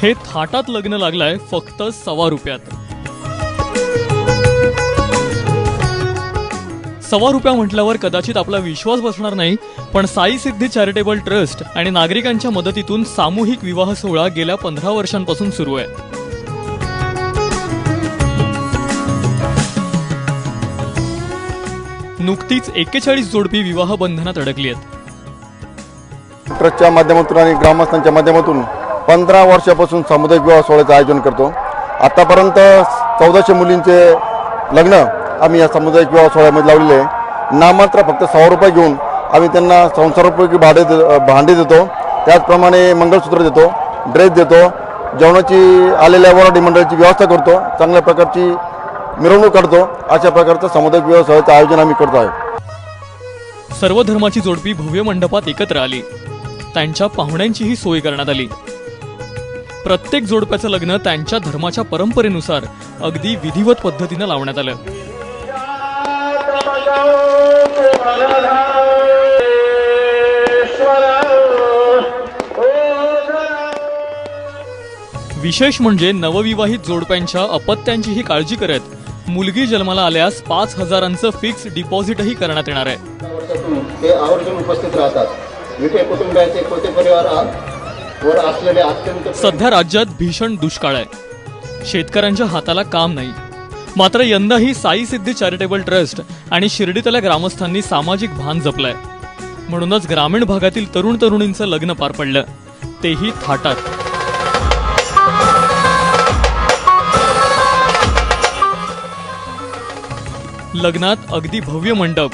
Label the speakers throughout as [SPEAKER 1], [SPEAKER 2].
[SPEAKER 1] हे थाटात लग्न लागलंय फक्त ₹1.25. ₹1.25 म्हटल्यावर कदाचित आपला विश्वास बसणार नाही, पण साई सिद्धी चॅरिटेबल ट्रस्ट आणि नागरिकांच्या मदतीतून सामूहिक विवाह सोहळा गेल्या 15 वर्षांपासून सुरू आहे. नुकतीच 41 जोडपी विवाह बंधनात अडकली आहेत.
[SPEAKER 2] ट्रस्टच्या माध्यमातून आणि ग्रामस्थांच्या माध्यमातून 15 वर्षापासून सामुदायिक विवाह सोहळ्याचं आयोजन करतो. आतापर्यंत 1400 मुलींचे लग्न आम्ही या सामुदायिक विवाह सोहळ्यामध्ये लावलेले आहे. नामात्र फक्त ₹100 घेऊन आम्ही त्यांना संसारोपयोगी भांडी देतो. त्याचप्रमाणे मंगळसूत्र देतो, ड्रेस देतो, जेवणाची आलेल्या वराडी मंडळाची व्यवस्था करतो, चांगल्या प्रकारची मिरवणूक काढतो. अशा प्रकारचं सामुदायिक विवाह सोहळ्याचं आयोजन आम्ही करतो आहे.
[SPEAKER 1] सर्व धर्माची जोडपी भव्य मंडपात एकत्र आली. त्यांच्या पाहुण्यांचीही सोय करण्यात आली. प्रत्येक जोडप्याचं लग्न त्यांच्या धर्माच्या परंपरेनुसार अगदी विधिवत पद्धतीनं लावण्यात आलं. विशेष म्हणजे नवविवाहित जोडप्यांच्या अपत्यांचीही काळजी करत मुलगी जन्माला आल्यास 5,000चं फिक्स डिपॉझिटही करण्यात येणार आहे.
[SPEAKER 3] ते आवर्जून उपस्थित राहतात. विटे कुटुंबाचे कोते परिवार असलेले अत्यंत.
[SPEAKER 1] सध्या राज्यात भीषण दुष्काळ आहे. शेतकऱ्यांच्या हाताला काम नाही. मात्र यंदाही साई सिद्धी चॅरिटेबल ट्रस्ट आणि शिर्डीतल्या ग्रामस्थांनी सामाजिक भान जपलंय. म्हणूनच ग्रामीण भागातील तरुण तरुणींचं लग्न पार पडलं, तेही थाटात. लग्नात अगदी भव्य मंडप,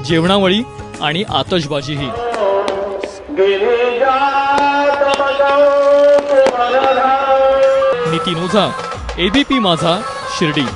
[SPEAKER 1] जेवणावळी आणि आतषबाजीही. नितीन ओझा, ABP माझा, शिर्डी.